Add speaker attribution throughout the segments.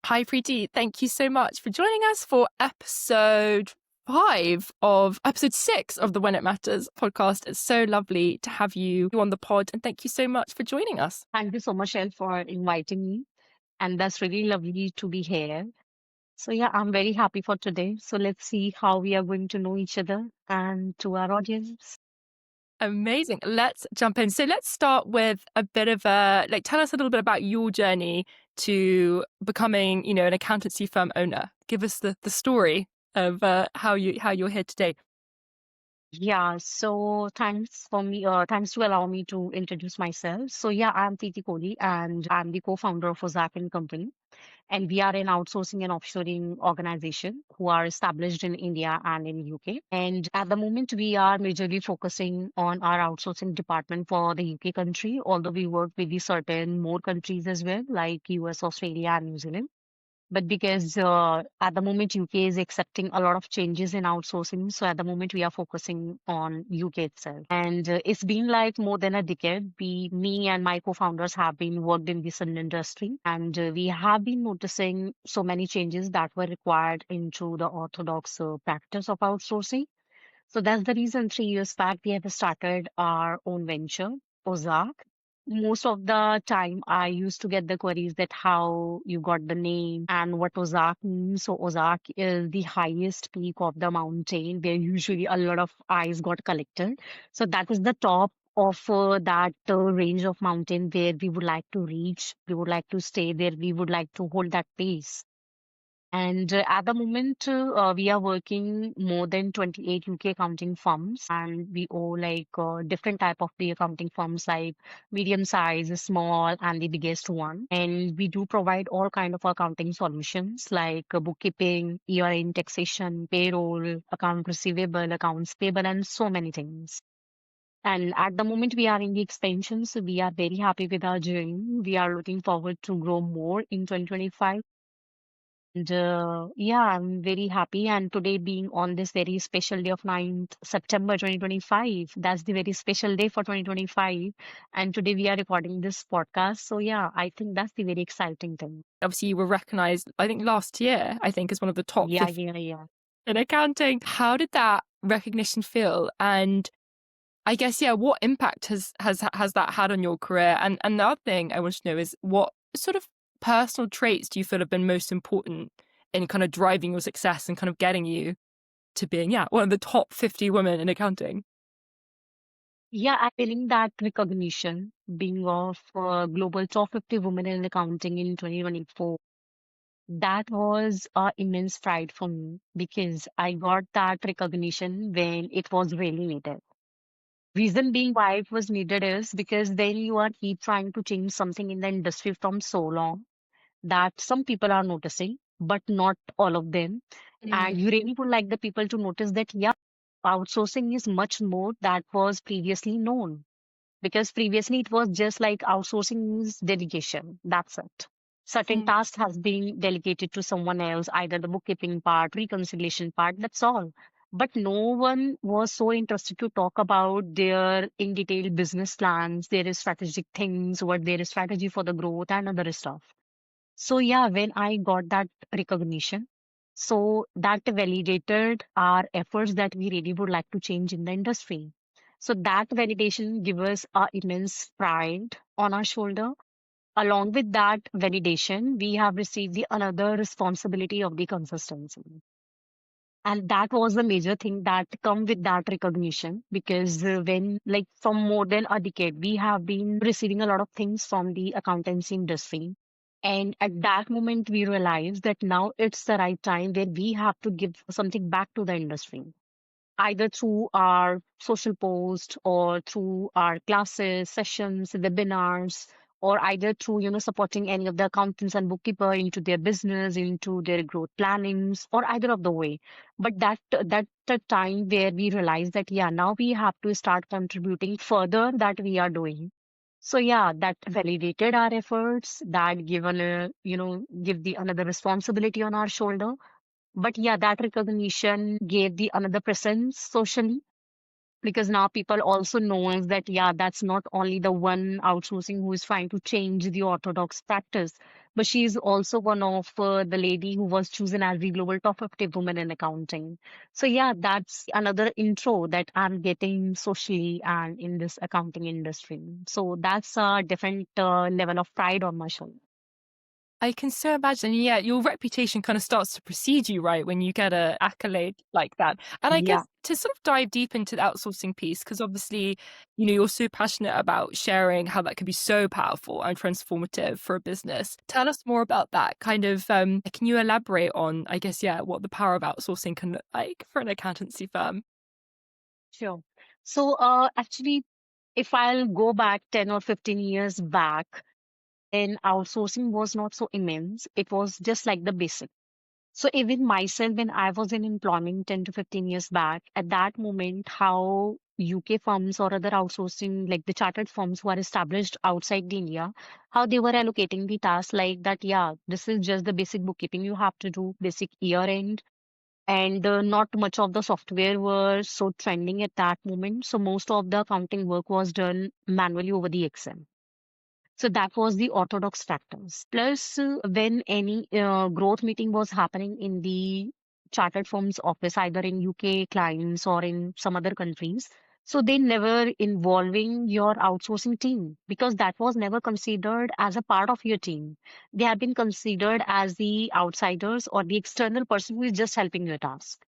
Speaker 1: Hi, Preeti. Thank you so much for joining us for episode 6 of the When It Matters podcast. It's so lovely to have you on the pod, and thank you so much for joining us.
Speaker 2: Thank you so much, Elle, for inviting me. And that's really lovely to be here. So, yeah, I'm very happy for today. So, let's see how we are going to know each other and to our audience.
Speaker 1: Amazing. Let's jump in. So let's start with a bit of tell us a little bit about your journey to becoming, an accountancy firm owner. Give us the story of how you're here today.
Speaker 2: Yeah, so thanks to allow me to introduce myself. So, yeah, I'm Preeti Koli and I'm the co-founder of Ozark and Company. And we are an outsourcing and offshoring organization who are established in India and in UK. And at the moment, we are majorly focusing on our outsourcing department for the UK country, although we work with the certain more countries as well, like US, Australia, and New Zealand. But because at the moment UK is accepting a lot of changes in outsourcing, so at the moment we are focusing on UK itself. And it's been like more than a decade. Me and my co-founders have been worked in this industry, and we have been noticing so many changes that were required into the orthodox practice of outsourcing. So that's the reason 3 years back we have started our own venture, Ozark. Most of the time, I used to get the queries that how you got the name and what Ozark means. So Ozark is the highest peak of the mountain where usually a lot of eyes got collected. So that is the top of that range of mountain where we would like to reach. We would like to stay there. We would like to hold that pace. And at the moment, we are working more than 28 UK accounting firms, and we owe like different type of the accounting firms, like medium size, small, and the biggest one. And we do provide all kind of accounting solutions like bookkeeping, year-end taxation, payroll, account receivable, accounts payable, and so many things. And at the moment, we are in the expansion, so we are very happy with our journey. We are looking forward to grow more in 2025. And yeah, I'm very happy. And today being on this very special day of 9th September 2025, that's the very special day for 2025. And today we are recording this podcast. So yeah, I think that's the very exciting thing.
Speaker 1: Obviously, you were recognized, I think last year, as one of the top
Speaker 2: Yeah,
Speaker 1: 50
Speaker 2: yeah, yeah.
Speaker 1: in accounting. How did that recognition feel? And I guess, yeah, what impact has that had on your career? And the other thing I want to know is what sort of personal traits do you feel have been most important in kind of driving your success and kind of getting you to being, one of the top 50 women in accounting?
Speaker 2: Yeah, I'm feeling that recognition being of global top 50 women in accounting in 2024. That was immense pride for me because I got that recognition when it was really needed. Reason being why it was needed is because then you are keep trying to change something in the industry from so long that some people are noticing, but not all of them. And you really would like the people to notice that, yeah, outsourcing is much more that was previously known. Because previously it was just like outsourcing is delegation. That's it. Certain
Speaker 1: Mm.
Speaker 2: task has been delegated to someone else, either the bookkeeping part, reconciliation part, that's all. But no one was so interested to talk about their in detail business plans, their strategic things, what their strategy for the growth and other stuff. So yeah, when I got that recognition, so that validated our efforts that we really would like to change in the industry. So that validation gives us immense pride on our shoulder. Along with that validation, we have received the another responsibility of the consistency. And that was the major thing that come with that recognition because when like from more than a decade, we have been receiving a lot of things from the accountancy industry. And at that moment, we realized that now it's the right time where we have to give something back to the industry, either through our social post or through our classes, sessions, webinars, or either through, supporting any of the accountants and bookkeeper into their business, into their growth plannings, or either of the way. But that the time where we realize that, yeah, now we have to start contributing further that we are doing. So yeah, that validated our efforts, that given give the another responsibility on our shoulder. But yeah, that recognition gave the another presence socially. because now people also knows that yeah, that's not only the one outsourcing who is trying to change the orthodox practice, but she is also one of the lady who was chosen as the global top 50 woman in accounting. So yeah, that's another intro that I'm getting socially and in this accounting industry. So that's a different level of pride on my shoulder.
Speaker 1: I can so imagine. Yeah, your reputation kind of starts to precede you, right, when you get a accolade like that. And I
Speaker 2: Yeah.
Speaker 1: guess to sort of dive deep into the outsourcing piece, because obviously, you know, you're so passionate about sharing how that can be so powerful and transformative for a business. Tell us more about that. Kind of, can you elaborate on, I guess, yeah, what the power of outsourcing can look like for an accountancy firm?
Speaker 2: Sure. So, actually, if I'll go back 10 or 15 years back, then outsourcing was not so immense. It was just like the basic. So even myself, when I was in employment 10 to 15 years back, at that moment, how UK firms or other outsourcing, like the chartered firms who are established outside the India, how they were allocating the tasks like that, yeah, this is just the basic bookkeeping you have to do, basic year end, and not much of the software were so trending at that moment. So most of the accounting work was done manually over the Excel. So that was the orthodox practice. Plus, when any growth meeting was happening in the chartered firm's office, either in UK clients or in some other countries, so they never involving your outsourcing team because that was never considered as a part of your team. They have been considered as the outsiders or the external person who is just helping your task.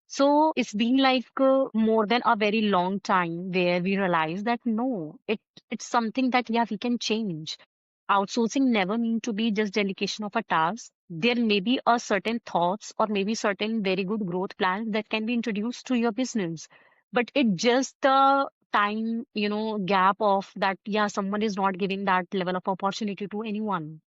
Speaker 2: So it's been like more than a very long time where we realize that no, it's something that yeah we can change. Outsourcing never mean to be just delegation of a task. There may be a certain thoughts or maybe certain very good growth plans that can be introduced to your business, but it just the time gap of that yeah someone is not giving that level of opportunity to anyone.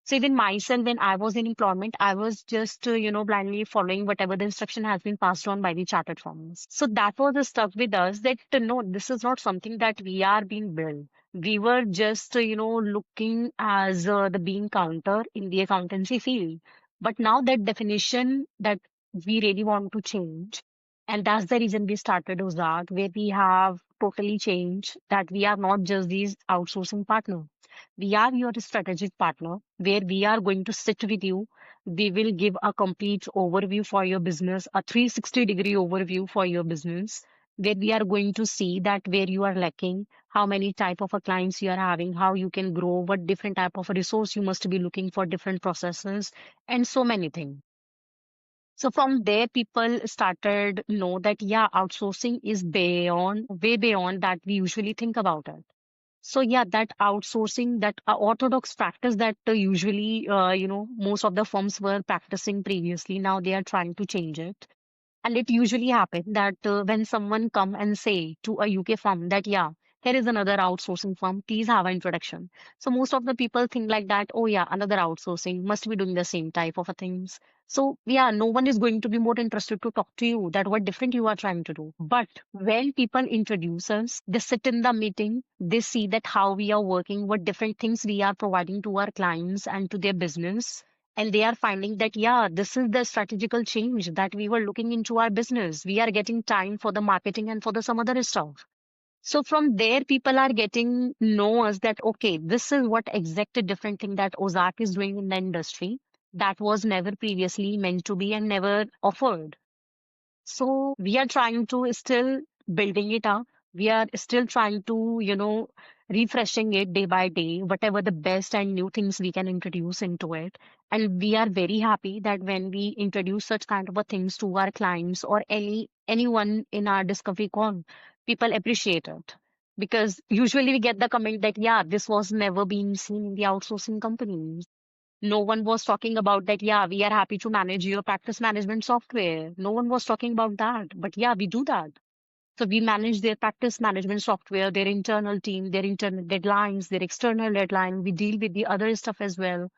Speaker 2: So even myself, when I was in employment, I was just, blindly following whatever the instruction has been passed on by the chartered firms. So that was the stuck with us that no, this is not something that we are being built. We were just, looking as the being counter in the accountancy field. But now that definition that we really want to change, and that's the reason we started Ozark, where we have totally changed that we are not just these outsourcing partner. We are your strategic partner where we are going to sit with you. We will give a complete overview for your business, a 360-degree overview for your business, where we are going to see that where you are lacking, how many type of a clients you are having, how you can grow, what different type of a resource you must be looking for different processes, and so many things. So from there, people started know that yeah, outsourcing is beyond, way beyond that we usually think about it. So yeah, that outsourcing, that orthodox practice that usually, most of the firms were practicing previously, now they are trying to change it. And it usually happens that when someone come and say to a UK firm that, yeah, here is another outsourcing firm, please have an introduction. So most of the people think like that, oh yeah, another outsourcing must be doing the same type of a things. So yeah, no one is going to be more interested to talk to you that what different you are trying to do. But when people introduce us, they sit in the meeting, they see that how we are working, what different things we are providing to our clients and to their business, and they are finding that yeah, this is the strategical change that we were looking into our business. We are getting time for the marketing and for the some other stuff. So from there people are getting know us that okay, this is what exact different thing that Ozark is doing in the industry that was never previously meant to be and never offered. So we are trying to still building it up. We are still trying to, refreshing it day by day, whatever the best and new things we can introduce into it. And we are very happy that when we introduce such kind of a things to our clients or anyone in our discovery call, people appreciate it. Because usually we get the comment that, yeah, this was never been seen in the outsourcing companies. No one was talking about that. Yeah, we are happy to manage your practice management software. No one was talking about that. But yeah, we do that. So we manage their practice management software, their internal team, their internal deadlines, their external deadline. We deal with the other stuff as well.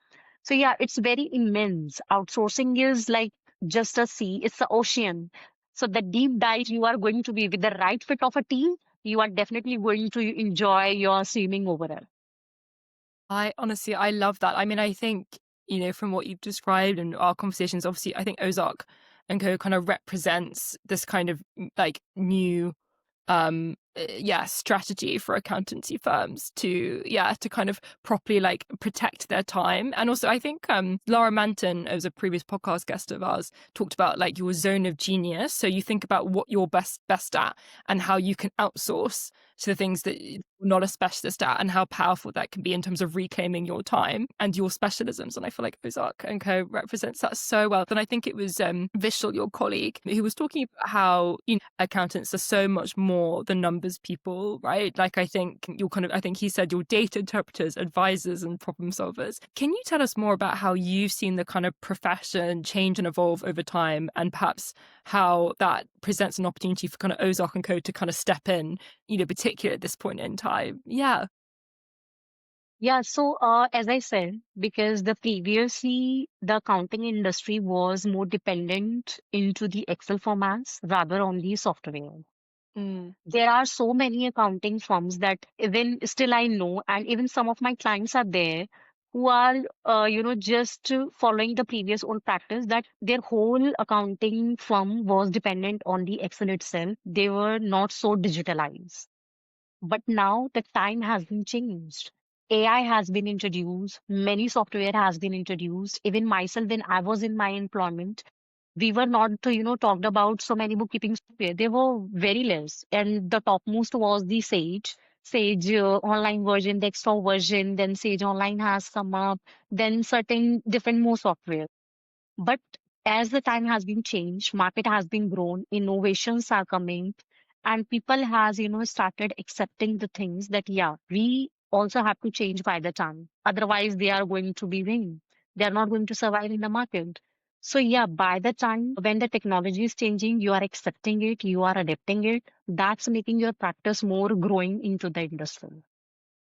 Speaker 2: So yeah, it's very immense. Outsourcing is like just a sea, it's the ocean. So the deep dive you are going to be with the right fit of a team, you are definitely going to enjoy your swimming over it.
Speaker 1: I honestly, I love that. I mean, I think, you know, from what you've described and our conversations, obviously, I think Ozark and Co kind of represents this kind of like new strategy for accountancy firms to kind of properly like protect their time. And also I think Laura Manton, as a previous podcast guest of ours, talked about like your zone of genius. So you think about what you're best at and how you can outsource to the things that you're not a specialist at, and how powerful that can be in terms of reclaiming your time and your specialisms. And I feel like Ozark and Co represents that so well. And I think it was Vishal, your colleague, who was talking about how, you know, accountants are so much more than numbers people, right? Like I think he said you're data interpreters, advisors, and problem solvers. Can you tell us more about how you've seen the kind of profession change and evolve over time, and perhaps how that presents an opportunity for kind of Ozark and Co to kind of step in, you know, particularly at this point in time? Yeah.
Speaker 2: Yeah, so as I said, because the previously the accounting industry was more dependent into the Excel formats rather on the software.
Speaker 1: Mm.
Speaker 2: There are so many accounting firms that even still I know, and even some of my clients are there who are, just following the previous old practice that their whole accounting firm was dependent on the Excel itself. They were not so digitalized. But now the time has been changed. AI has been introduced, many software has been introduced. Even myself, when I was in my employment, we were not, talked about so many bookkeeping software. They were very less. And the topmost was the Sage online version, desktop version, then Sage Online has come up, then certain different more software. But as the time has been changed, market has been grown, innovations are coming, and people has, started accepting the things that, yeah, we also have to change by the time. Otherwise, they are going to be win. They are not going to survive in the market. So yeah, by the time when the technology is changing, you are accepting it, you are adapting it. That's making your practice more growing into the industry.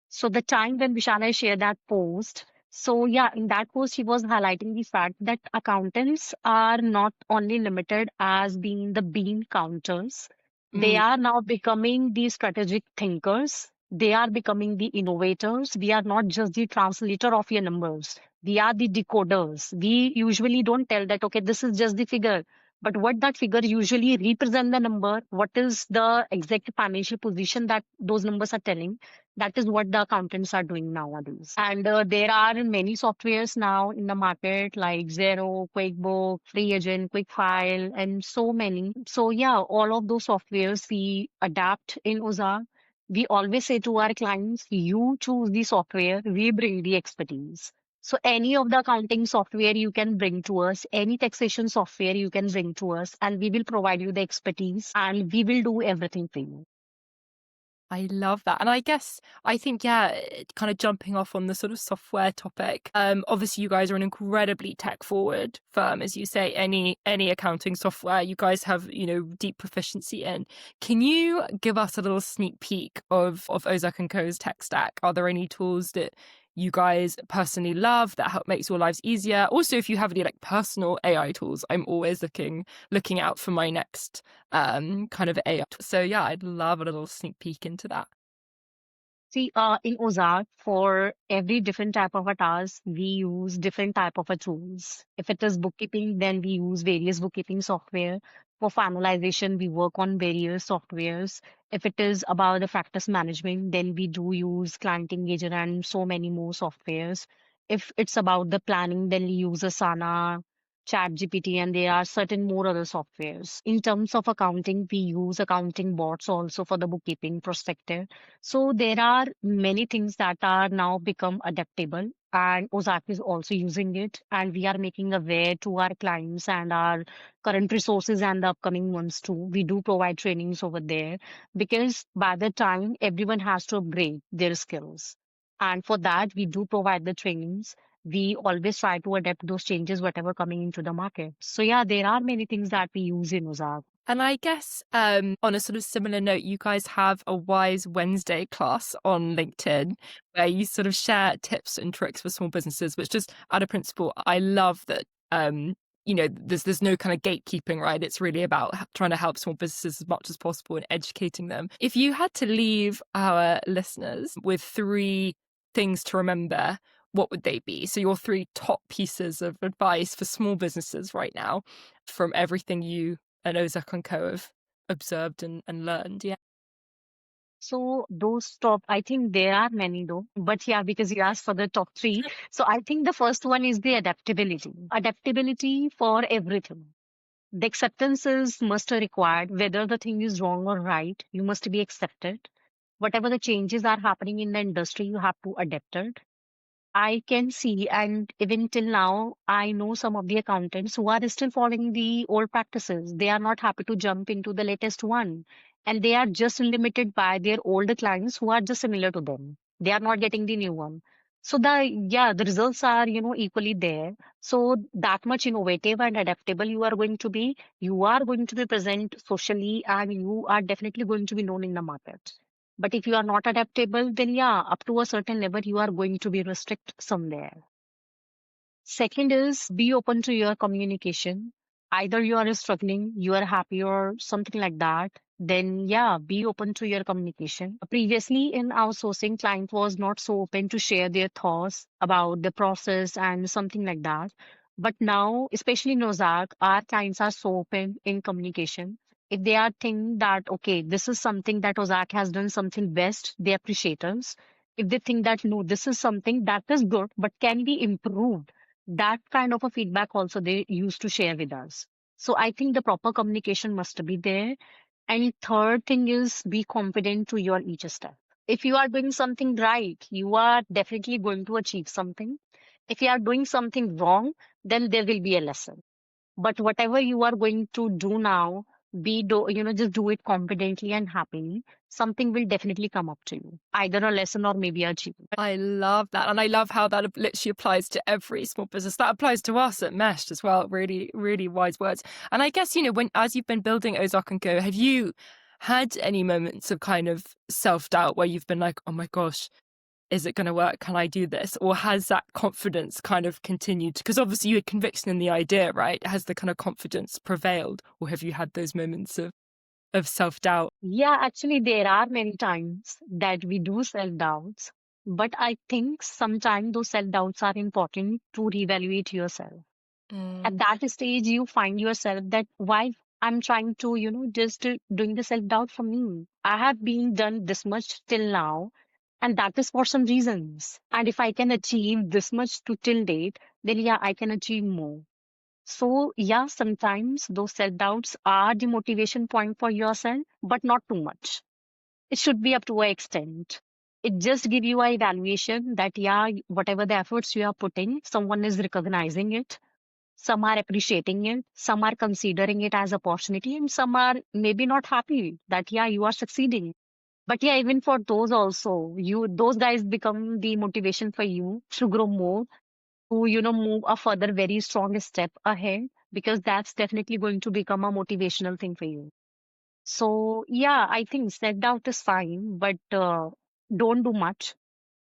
Speaker 2: So the time when Vishal shared that post, so yeah, in that post he was highlighting the fact that accountants are not only limited as being the bean counters, they
Speaker 1: Mm.
Speaker 2: are now becoming the strategic thinkers. They are becoming the innovators. We are not just the translator of your numbers. We are the decoders. We usually don't tell that, okay, this is just the figure. But what that figure usually represent the number, what is the exact financial position that those numbers are telling, that is what the accountants are doing nowadays. And there are many softwares now in the market like Zero, QuickBook, Free Agent, QuickFile, and so many. So yeah, all of those softwares we adapt in Ozark. We always say to our clients, you choose the software, we bring the expertise. So any of the accounting software you can bring to us, any taxation software you can bring to us, and we will provide you the expertise and we will do everything for you.
Speaker 1: I love that. And I think, yeah, kind of jumping off on the sort of software topic. Obviously you guys are an incredibly tech forward firm, as you say, any accounting software you guys have, you know, deep proficiency in. Can you give us a little sneak peek of Ozark and Co's tech stack? Are there any tools that you guys personally love that help makes your lives easier? Also, if you have any like personal AI tools, I'm always looking out for my next kind of AI. So yeah, I'd love a little sneak peek into that.
Speaker 2: See, in Ozark, for every different type of a task, we use different type of a tools. If it is bookkeeping, then we use various bookkeeping software. For finalization, we work on various softwares. If it is about the practice management, then we do use Client Engager and so many more softwares. If it's about the planning, then we use Asana, ChatGPT, and there are certain more other softwares. In terms of accounting, we use accounting bots also for the bookkeeping perspective. So there are many things that are now become adaptable, and Ozark is also using it, and we are making aware to our clients and our current resources and the upcoming ones too. We do provide trainings over there because by the time everyone has to upgrade their skills, and for that we do provide the trainings. We always try to adapt those changes whatever coming into the market. So yeah, there are many things that we use in Ozark.
Speaker 1: And I guess on a sort of similar note, you guys have a Wise Wednesday class on LinkedIn where you sort of share tips and tricks for small businesses, which just out of principle, I love that. You know, there's no kind of gatekeeping, right? It's really about trying to help small businesses as much as possible and educating them. If you had to leave our listeners with three things to remember, what would they be? So your three top pieces of advice for small businesses right now from everything you and Ozark and Co have observed and learned. Yeah.
Speaker 2: So those top, I think there are many though, but yeah, because you asked for the top three. So I think the first one is the adaptability. Adaptability for everything. The acceptance is must required, whether the thing is wrong or right, you must be accepted. Whatever the changes are happening in the industry, you have to adapt it. I can see, and even till now, I know some of the accountants who are still following the old practices. They are not happy to jump into the latest one, and they are just limited by their older clients who are just similar to them. They are not getting the new one. So the results are, equally there. So that much innovative and adaptable you are going to be. You are going to be present socially, and you are definitely going to be known in the market. But if you are not adaptable, then yeah, up to a certain level, you are going to be restrict somewhere. Second is be open to your communication. Either you are struggling, you are happy, or something like that. Then yeah, be open to your communication. Previously in outsourcing, client was not so open to share their thoughts about the process and something like that. But now, especially in Ozark, our clients are so open in communication. If they are think that okay, this is something that Ozark has done something best, they appreciate us. If they think that no, this is something that is good but can be improved, that kind of a feedback also they used to share with us. So I think the proper communication must be there. And third thing is be confident to your each step. If you are doing something right, you are definitely going to achieve something. If you are doing something wrong, then there will be a lesson. But whatever you are going to do now, just do it confidently and happily. Something will definitely come up to you, either a lesson or maybe a achievement.
Speaker 1: I love that. And I love how that literally applies to every small business. That applies to us at Meshed as well. Really, really wise words. And I guess, as you've been building Ozark and Go, have you had any moments of kind of self-doubt where you've been like, oh my gosh, is it going to work? Can I do this? Or has that confidence kind of continued? Because obviously you had conviction in the idea, right? Has the kind of confidence prevailed? Or have you had those moments of self-doubt?
Speaker 2: Yeah, actually, there are many times that we do self doubts, but I think sometimes those self doubts are important to reevaluate yourself. At
Speaker 1: Mm.
Speaker 2: that stage, you find yourself that why I'm trying to, just doing the self doubt for me. I have been done this much till now, and that is for some reasons. And if I can achieve this much to till date, then yeah, I can achieve more. So, yeah, sometimes those self doubts are the motivation point for yourself, but not too much. It should be up to an extent. It just give you a evaluation that, yeah, whatever the efforts you are putting, someone is recognizing it. Some are appreciating it. Some are considering it as opportunity, and some are maybe not happy that, yeah, you are succeeding. But yeah, even for those also, those guys become the motivation for you to grow more, to move a further very strong step ahead, because that's definitely going to become a motivational thing for you. So yeah, I think self doubt is fine, but don't do much.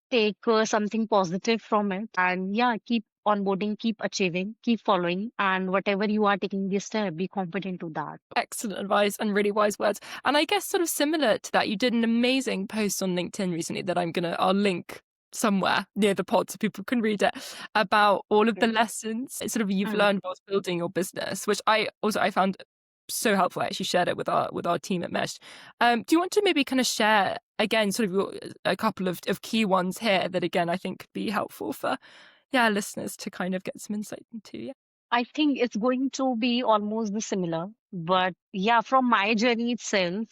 Speaker 2: Take something positive from it, and yeah, keep onboarding, keep achieving, keep following, and whatever you are taking this step, be confident to that.
Speaker 1: Excellent advice and really wise words. And I guess sort of similar to that, you did an amazing post on LinkedIn recently that I'll link somewhere near the pod so people can read it, about all of the
Speaker 2: Okay.
Speaker 1: lessons sort of you've
Speaker 2: Mm.
Speaker 1: learned whilst building your business, which I found so helpful. I actually shared it with our team at Mesh. Do you want to maybe kind of share again sort of a couple of key ones here that again I think could be helpful for listeners to kind of get some insight into? Yeah.
Speaker 2: I think it's going to be almost the similar, but yeah, from my journey itself.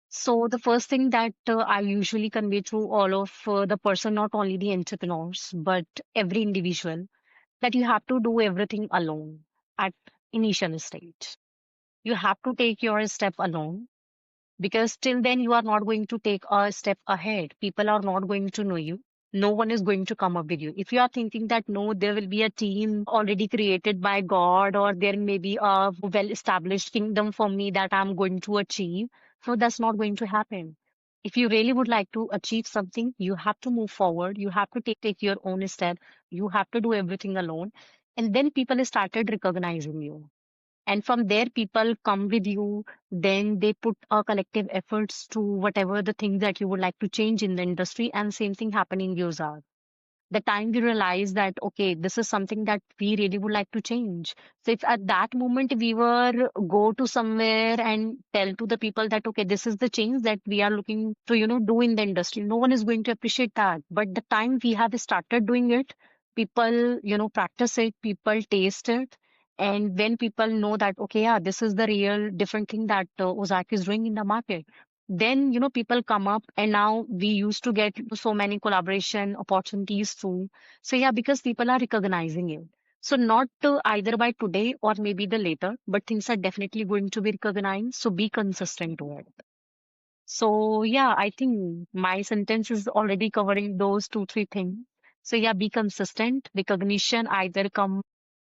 Speaker 2: So the first thing that I usually convey to all of the person, not only the entrepreneurs, but every individual, that you have to do everything alone at initial stage. You have to take your step alone, because till then you are not going to take a step ahead. People are not going to know you. No one is going to come up with you. If you are thinking that no, there will be a team already created by God, or there may be a well established kingdom for me that I'm going to achieve, so that's not going to happen. If you really would like to achieve something, you have to move forward. You have to take your own step. You have to do everything alone. And then people started recognizing you, and from there people come with you. Then they put a collective efforts to whatever the things that you would like to change in the industry, and same thing happening in Ozark. the time we realize that, okay, this is something that we really would like to change. So if at that moment we were go to somewhere and tell to the people that, okay, this is the change that we are looking to, do in the industry, no one is going to appreciate that. But the time we have started doing it, people, practice it, people taste it. And when people know that, okay, yeah, this is the real different thing that Ozark is doing in the market, then people come up, and now we used to get so many collaboration opportunities too. So yeah, because people are recognizing it. So not either by today or maybe the later, but things are definitely going to be recognized. So be consistent to it. So yeah, I think my sentence is already covering those two, three things. So yeah, be consistent. Recognition either come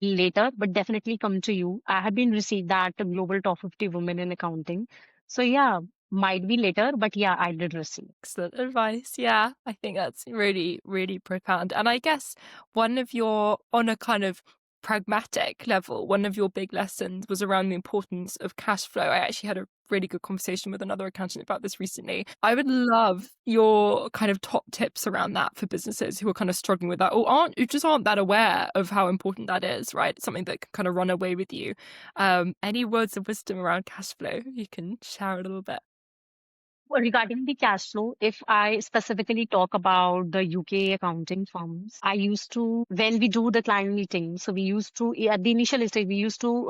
Speaker 2: later, but definitely come to you. I have been received that global top 50 women in accounting. So yeah, might be later, but yeah, I did receive.
Speaker 1: Excellent advice. Yeah, I think that's really, really profound. And I guess one of your, on a kind of pragmatic level, one of your big lessons was around the importance of cash flow. I actually had a really good conversation with another accountant about this recently. I would love your kind of top tips around that for businesses who are kind of struggling with that or who just aren't that aware of how important that is, right? Something that can kind of run away with you. Any words of wisdom around cash flow you can share a little bit?
Speaker 2: Well, regarding the cash flow, if I specifically talk about the UK accounting firms, I used to, when we do the client meeting, so we used to, at the initial stage, we used to,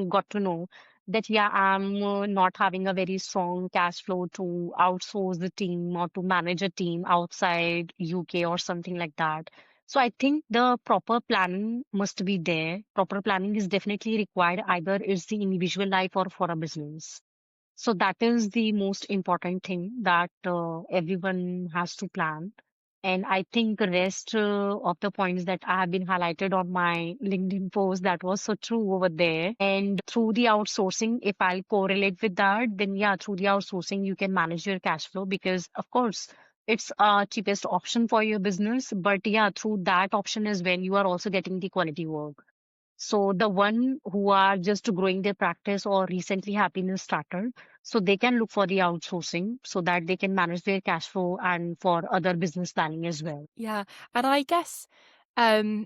Speaker 2: got to know that, yeah, I'm not having a very strong cash flow to outsource the team or to manage a team outside UK or something like that. So I think the proper planning must be there. Proper planning is definitely required, either it's the individual life or for a business. So that is the most important thing that everyone has to plan. And I think the rest of the points that I have been highlighted on my LinkedIn post, that was so true over there. And through the outsourcing, if I'll correlate with that, then yeah, through the outsourcing, you can manage your cash flow because, of course, it's a cheapest option for your business. But yeah, through that option as well, you are also getting the quality work. So the one who are just growing their practice or recently happiness started, so they can look for the outsourcing so that they can manage their cash flow and for other business planning as well.
Speaker 1: Yeah, and I guess um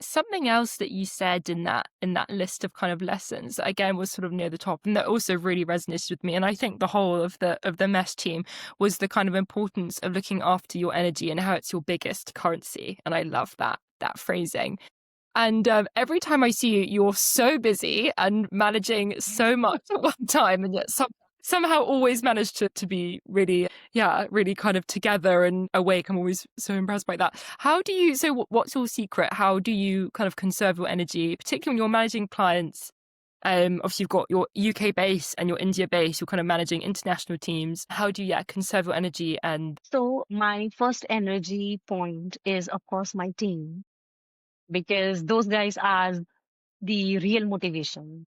Speaker 1: something else that you said in that list of kind of lessons that again was sort of near the top and that also really resonated with me, and I think the whole of the mesh team was the kind of importance of looking after your energy and how it's your biggest currency, and I love that phrasing. And every time I see you, you're so busy and managing so much at one time, and yet somehow always manage to be really, yeah, really kind of together and awake. I'm always so impressed by that. How do you? So, what's your secret? How do you kind of conserve your energy, particularly when you're managing clients? Obviously, you've got your UK base and your India base. You're kind of managing international teams. How do you, yeah, conserve your energy and
Speaker 2: So my first energy point is, of course, my team, because those guys are the real motivation.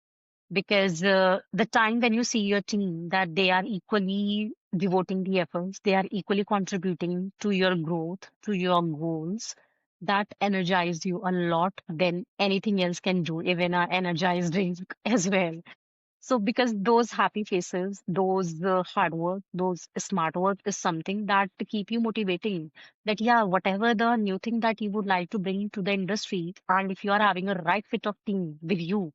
Speaker 2: Because the time when you see your team that they are equally devoting the efforts, they are equally contributing to your growth, to your goals, that energize you a lot than anything else can do, even an energized drink as well. So because those happy faces, those hard work, those smart work is something that to keep you motivating. That yeah, whatever the new thing that you would like to bring to the industry, and if you are having a right fit of team with you,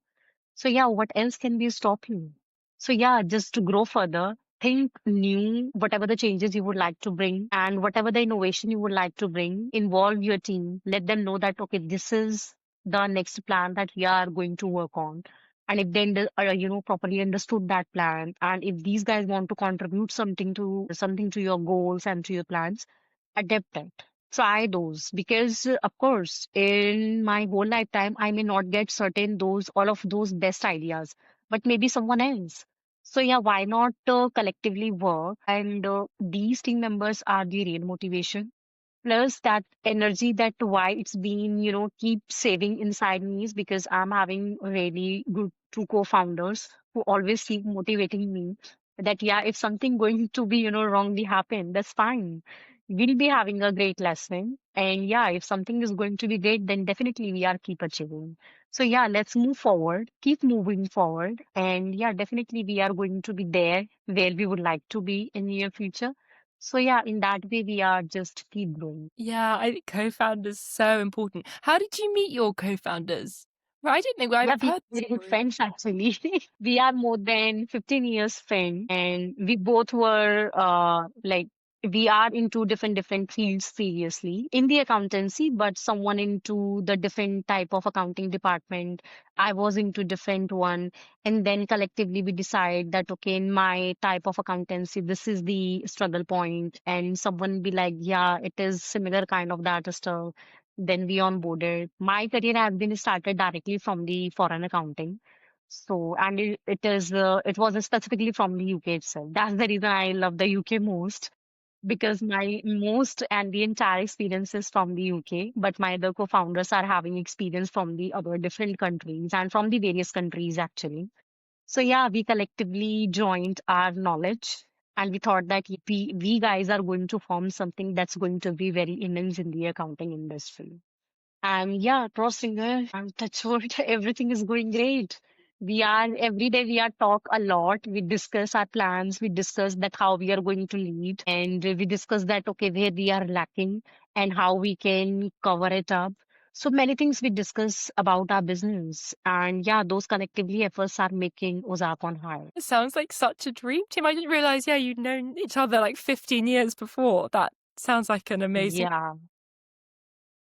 Speaker 2: so yeah, what else can be stop you? So yeah, just to grow further, think new, whatever the changes you would like to bring and whatever the innovation you would like to bring, involve your team. Let them know that, okay, this is the next plan that we are going to work on. And if they, properly understood that plan, and if these guys want to contribute something to your goals and to your plans, adapt it. Try those because, of course, in my whole lifetime, I may not get certain those all of those best ideas, but maybe someone else. So yeah, why not collectively work? And these team members are the real motivation. Plus that energy that why it's been, keep saving inside me is because I'm having really good two co-founders who always keep motivating me that, yeah, if something going to be, wrongly happen, that's fine. We'll be having a great lesson. And yeah, if something is going to be great, then definitely we are keep achieving. So yeah, let's move forward, keep moving forward. And yeah, definitely we are going to be there where we would like to be in near future. So yeah, in that way, we are just keep growing.
Speaker 1: Yeah, I think co-founders so important. How did you meet your co-founders? Well, I don't think I've
Speaker 2: Yeah, we
Speaker 1: heard the
Speaker 2: are very good
Speaker 1: story.
Speaker 2: friends actually. We are more than 15 years friends, and we both were like we are into different fields previously in the accountancy, but someone into the different type of accounting department. I was into different one, and then collectively we decide that okay, in my type of accountancy, this is the struggle point, and someone be like, yeah, it is similar kind of that stuff. Then we onboarded. My career has been started directly from the foreign accounting. So, and it was specifically from the UK itself. That's the reason I love the UK most because my most and the entire experience is from the UK, but my other co-founders are having experience from the other different countries and from the various countries actually. So yeah, we collectively joined our knowledge and we thought that we guys are going to form something that's going to be very immense in the accounting industry. And yeah, cross finger and touch wood, everything is going great. We are every day we are talk a lot. We discuss our plans. We discuss that how we are going to lead, and we discuss that okay where we are lacking and how we can cover it up. So many things we discuss about our business, and yeah, those collectively efforts are making Ozark on high.
Speaker 1: It sounds like such a dream team. I didn't realize, yeah, you'd known each other like 15 years before. That sounds like an amazing.
Speaker 2: Yeah,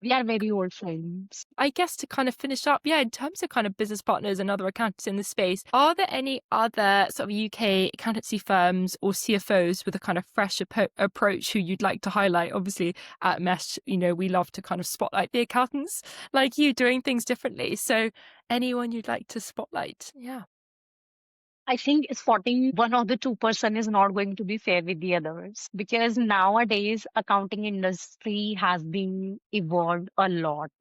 Speaker 2: we are very old friends.
Speaker 1: I guess to kind of finish up, yeah, in terms of kind of business partners and other accountants in the space, are there any other sort of UK accountancy firms or CFOs with a kind of fresh approach who you'd like to highlight? Obviously, at Mesh, we love to kind of spotlight the accountants like you doing things differently. So, anyone you'd like to spotlight? Yeah.
Speaker 2: I think spotting one of the two-person is not going to be fair with the others because nowadays accounting industry has been evolved a lot.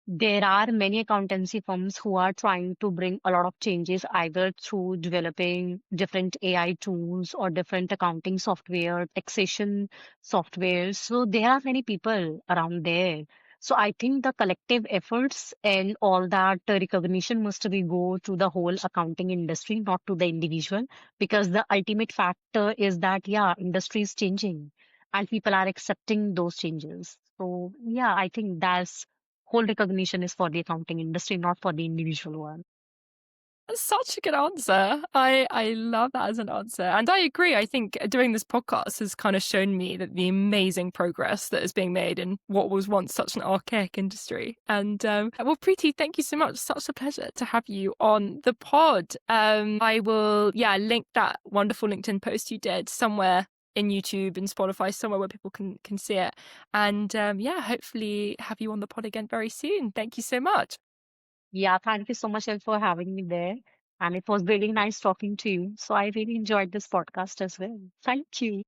Speaker 2: There are many accountancy firms who are trying to bring a lot of changes either through developing different AI tools or different accounting software, taxation software. So there are many people around there. So I think the collective efforts and all that recognition must be go to the whole accounting industry, not to the individual, because the ultimate factor is that yeah, industry is changing and people are accepting those changes. So yeah, I think that's whole recognition is for the accounting industry, not for the individual one.
Speaker 1: That's such a good answer. I love that as an answer. And I agree. I think doing this podcast has kind of shown me that the amazing progress that is being made in what was once such an archaic industry. And well, Preeti, thank you so much. Such a pleasure to have you on the pod. I will, yeah, link that wonderful LinkedIn post you did somewhere in YouTube and Spotify, somewhere where people can see it. And yeah, hopefully have you on the pod again very soon. Thank you so much.
Speaker 2: Yeah, thank you so much El, for having me there. And it was really nice talking to you. So I really enjoyed this podcast as well. Thank you.